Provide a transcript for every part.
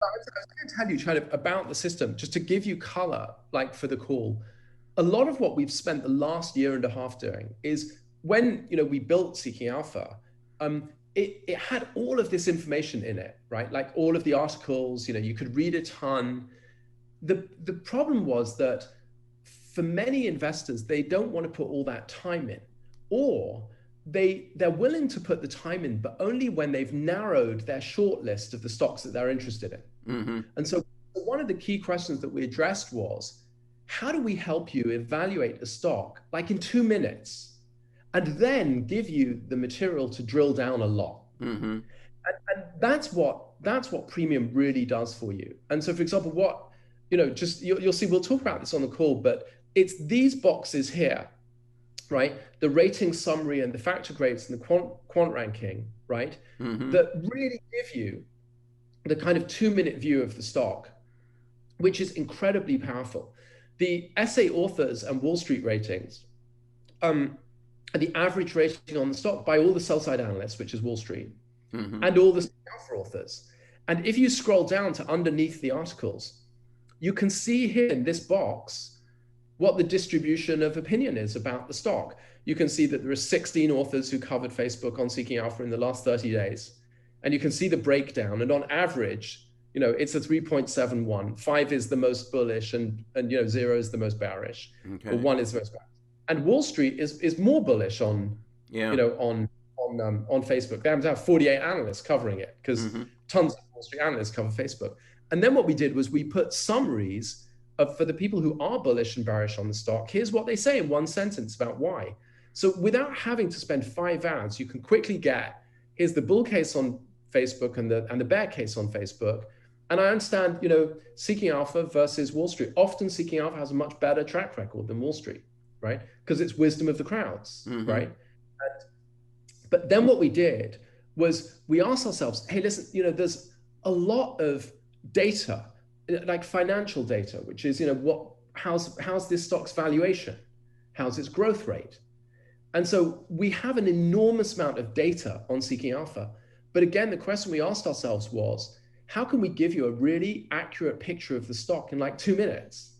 I was going to tell you kind of about the system, just to give you color, like for the call. A lot of what we've spent the last year and a half doing is when we built Seeking Alpha, it had all of this information in it, right? Like all of the articles, you could read a ton. The problem was that for many investors, they don't want to put all that time in, or they're willing to put the time in, but only when they've narrowed their short list of the stocks that they're interested in. Mm-hmm. And so one of the key questions that we addressed was, how do we help you evaluate a stock like in 2 minutes and then give you the material to drill down a lot? Mm-hmm. And that's what premium really does for you. And so, for example, just you'll see, we'll talk about this on the call, but it's these boxes here, right? The rating summary and the factor grades and the quant ranking, right? Mm-hmm. That really give you the kind of 2 minute view of the stock, which is incredibly powerful. The essay authors and Wall Street ratings, the average rating on the stock by all the sell side analysts, which is Wall Street, Mm-hmm. and all the alpha authors. And if you scroll down to underneath the articles, you can see here in this box what the distribution of opinion is about the stock. You can see that there are 16 authors who covered Facebook on Seeking Alpha in the last 30 days. And you can see the breakdown. And on average, it's a 3.71. 5 is the most bullish, and 0 is the most bearish, Okay. or 1 is the most bearish. And Wall Street is more bullish on, Yeah. on Facebook. They happen to have 48 analysts covering it because Mm-hmm. tons of Wall Street analysts cover Facebook. And then what we did was we put summaries for the people who are bullish and bearish on the stock. Here's what they say in one sentence about why. So without having to spend 5 hours, you can quickly get, here's the bull case on Facebook and the bear case on Facebook. And I understand, Seeking Alpha versus Wall Street. Often Seeking Alpha has a much better track record than Wall Street, right? Because it's wisdom of the crowds, Mm-hmm. right? But then what we did was we asked ourselves, hey, listen, there's a lot of data, like financial data, which is, how's this stock's valuation? How's its growth rate? And so we have an enormous amount of data on Seeking Alpha. But again, the question we asked ourselves was, how can we give you a really accurate picture of the stock in like 2 minutes?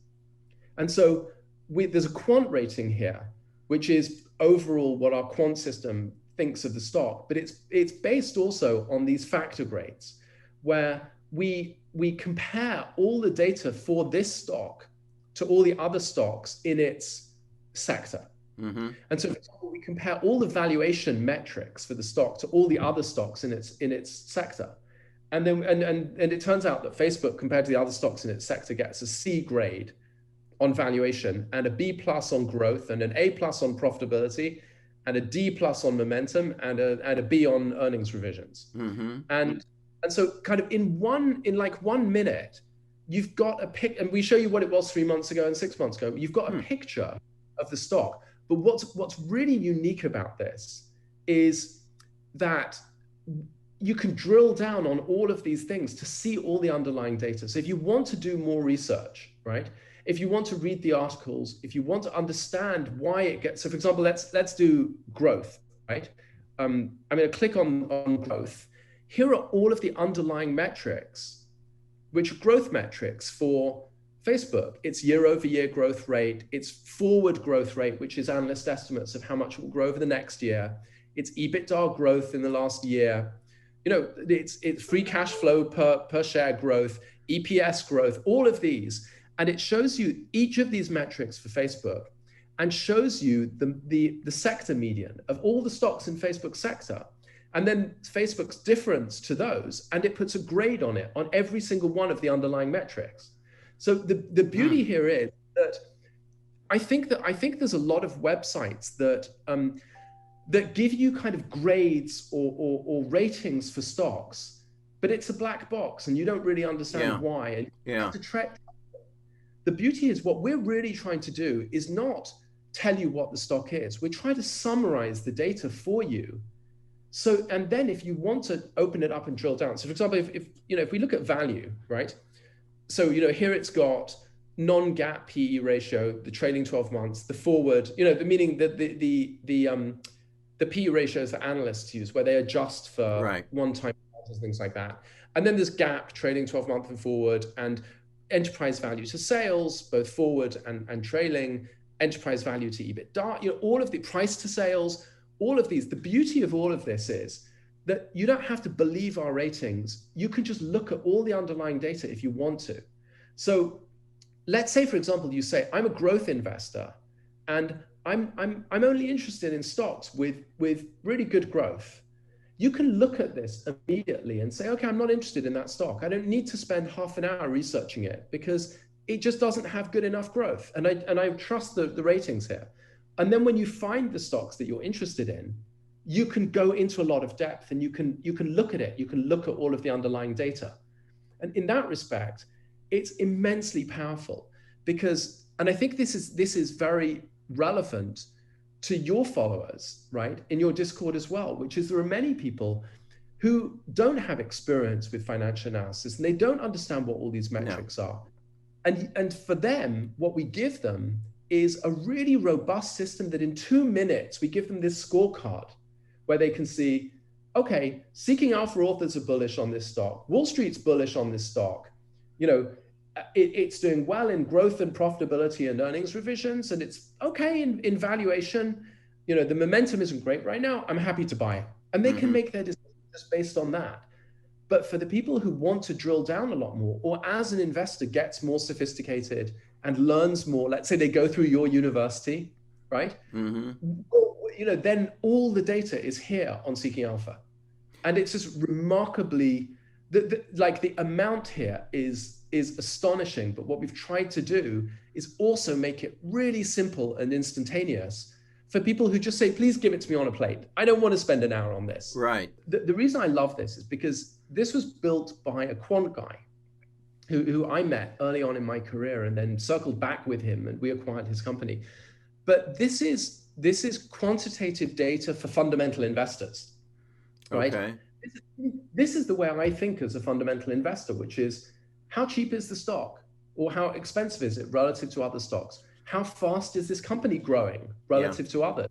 And so there's a quant rating here, which is overall what our quant system thinks of the stock, but it's based also on these factor grades, where we compare all the data for this stock to all the other stocks in its sector. Mm-hmm. And so, for example, we compare all the valuation metrics for the stock to all the other stocks in its sector. And then and it turns out that Facebook, compared to the other stocks in its sector, gets a C grade on valuation and a B plus on growth and an A plus on profitability and a D plus on momentum and a B on earnings revisions. Mm-hmm. And so kind of in like 1 minute, you've got a pic, and we show you what it was 3 months ago and 6 months ago. You've got a picture of the stock. But what's really unique about this is that you can drill down on all of these things to see all the underlying data. So if you want to do more research, right? If you want to read the articles, if you want to understand why it gets, so for example, let's do growth, right? I'm going to click on growth. Here are all of the underlying metrics, which are growth metrics for Facebook. It's year-over-year growth rate, it's forward growth rate, which is analyst estimates of how much it will grow over the next year. It's EBITDA growth in the last year. It's free cash flow per share growth, EPS growth, all of these. And it shows you each of these metrics for Facebook and shows you the sector median of all the stocks in Facebook's sector. And then Facebook's difference to those, and it puts a grade on it on every single one of the underlying metrics. So the beauty here is that I think there's a lot of websites that give you kind of grades or ratings for stocks, but it's a black box and you don't really understand why. And you have to track. The beauty is what we're really trying to do is not tell you what the stock is. We're trying to summarize the data for you. So, and then if you want to open it up and drill down. So for example, if we look at value, right? So, here it's got non-GAAP PE ratio, the trailing 12 months, the forward, meaning that the PE ratios for analysts use, where they adjust for one-time things like that. And then there's gap, trading 12-month and forward, and enterprise value to sales, both forward and trailing, enterprise value to EBITDA, all of the price to sales, all of these. The beauty of all of this is that you don't have to believe our ratings. You can just look at all the underlying data if you want to. So let's say, for example, you say, I'm a growth investor and I'm only interested in stocks with really good growth. You can look at this immediately and say, okay, I'm not interested in that stock. I don't need to spend half an hour researching it because it just doesn't have good enough growth. And I trust the ratings here. And then when you find the stocks that you're interested in, you can go into a lot of depth and you can look at it. You can look at all of the underlying data. And in that respect, it's immensely powerful because, and I think this is very relevant to your followers, right, in your Discord as well, which is there are many people who don't have experience with financial analysis and they don't understand what all these metrics are. And for them, what we give them is a really robust system that in 2 minutes, we give them this scorecard where they can see, okay, Seeking Alpha authors are bullish on this stock. Wall Street's bullish on this stock. It's doing well in growth and profitability and earnings revisions, and it's okay in valuation. The momentum isn't great right now. I'm happy to buy it. And they can make their decisions just based on that. But for the people who want to drill down a lot more, or as an investor gets more sophisticated and learns more, let's say they go through your university, right? Then all the data is here on Seeking Alpha. And it's just remarkably, the amount here is astonishing. But what we've tried to do is also make it really simple and instantaneous for people who just say, please give it to me on a plate. I don't want to spend an hour on this. Right. The reason I love this is because this was built by a quant guy who I met early on in my career and then circled back with him and we acquired his company. But this is quantitative data for fundamental investors, right? Okay. This is the way I think as a fundamental investor, which is how cheap is the stock or how expensive is it relative to other stocks? How fast is this company growing relative to others?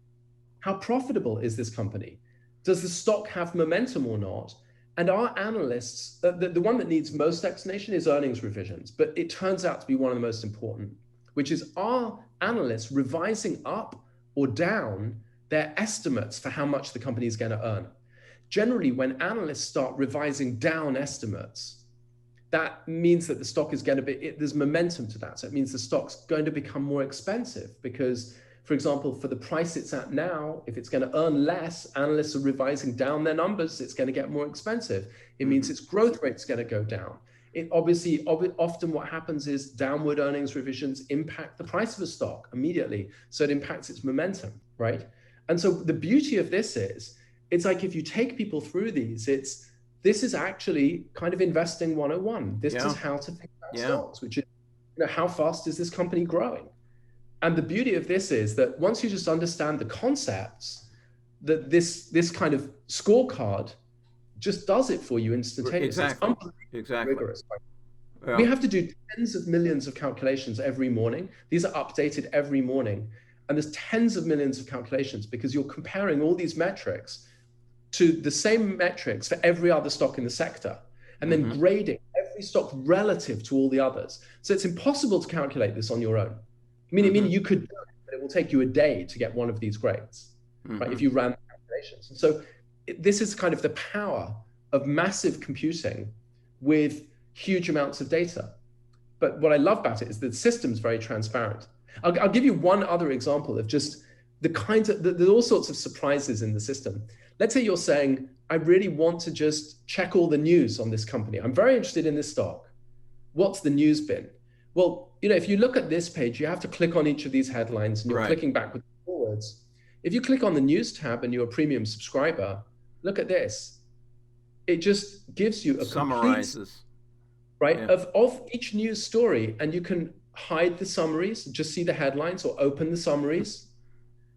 How profitable is this company? Does the stock have momentum or not? And our analysts, the one that needs most explanation is earnings revisions, but it turns out to be one of the most important, which is our analysts revising up or down their estimates for how much the company is going to earn. Generally, when analysts start revising down estimates, that means that the stock is going to be, there's momentum to that. So it means the stock's going to become more expensive because, for example, for the price it's at now, if it's going to earn less, analysts are revising down their numbers, it's going to get more expensive. It means its growth rate's going to go down. It obviously, often what happens is downward earnings revisions impact the price of a stock immediately. So it impacts its momentum, right? And so the beauty of this is, it's like if you take people through these, this is actually kind of investing 101. This is how to think about stocks, which is, how fast is this company growing? And the beauty of this is that once you just understand the concepts, that this kind of scorecard just does it for you instantaneously. Exactly. Rigorous. Yeah. We have to do tens of millions of calculations every morning. These are updated every morning. And there's tens of millions of calculations because you're comparing all these metrics to the same metrics for every other stock in the sector, and then grading every stock relative to all the others. So it's impossible to calculate this on your own. I mean, you could do it, but it will take you a day to get one of these grades, right? If you ran the calculations. And so this is kind of the power of massive computing with huge amounts of data. But what I love about it is that the system's very transparent. I'll give you one other example of just the kinds of, there's all sorts of surprises in the system. Let's say you're saying, I really want to just check all the news on this company. I'm very interested in this stock. What's the news been? Well, if you look at this page, you have to click on each of these headlines and you're clicking backwards and forwards. If you click on the news tab and you're a premium subscriber, look at this. It just gives you a summarizes, of each news story, and you can hide the summaries, just see the headlines, or open the summaries.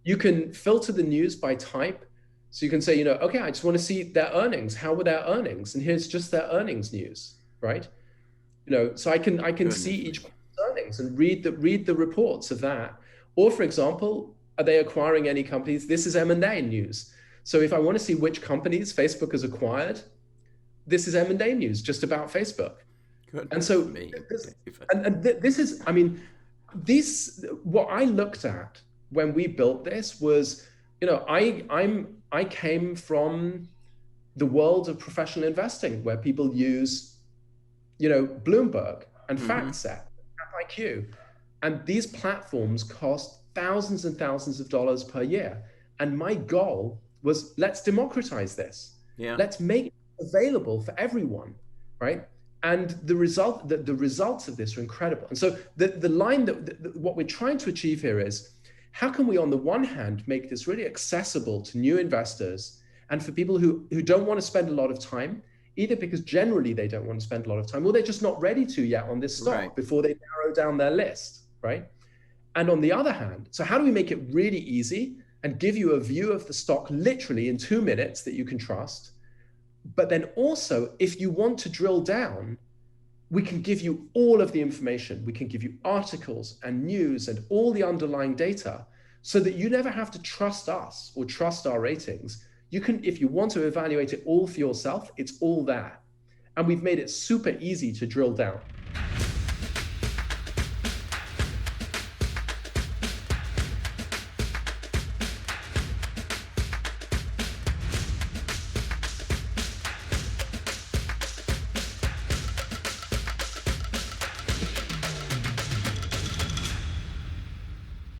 You can filter the news by type. So you can say, okay, I just want to see their earnings. How were their earnings? And here's just their earnings news, right? So I can see each earnings and read the reports of that. Or for example, are they acquiring any companies? This is M&A news. So if I want to see which companies Facebook has acquired, this is M&A news just about Facebook. Good. And so, this is, I mean, what I looked at when we built this was, I came from the world of professional investing where people use, Bloomberg and FactSet, IQ, and these platforms cost thousands and thousands of dollars per year. And my goal was, let's democratize this. Yeah. Let's make it available for everyone, right? And the results of this are incredible. And so the line what we're trying to achieve here is, how can we, on the one hand, make this really accessible to new investors and for people who don't want to spend a lot of time, either because generally they don't want to spend a lot of time, or they're just not ready to yet on this stock before they narrow down their list, right? And on the other hand, so how do we make it really easy and give you a view of the stock literally in 2 minutes that you can trust? But then also, if you want to drill down, we can give you all of the information. We can give you articles and news and all the underlying data so that you never have to trust us or trust our ratings. You can, if you want to evaluate it all for yourself, it's all there. And we've made it super easy to drill down.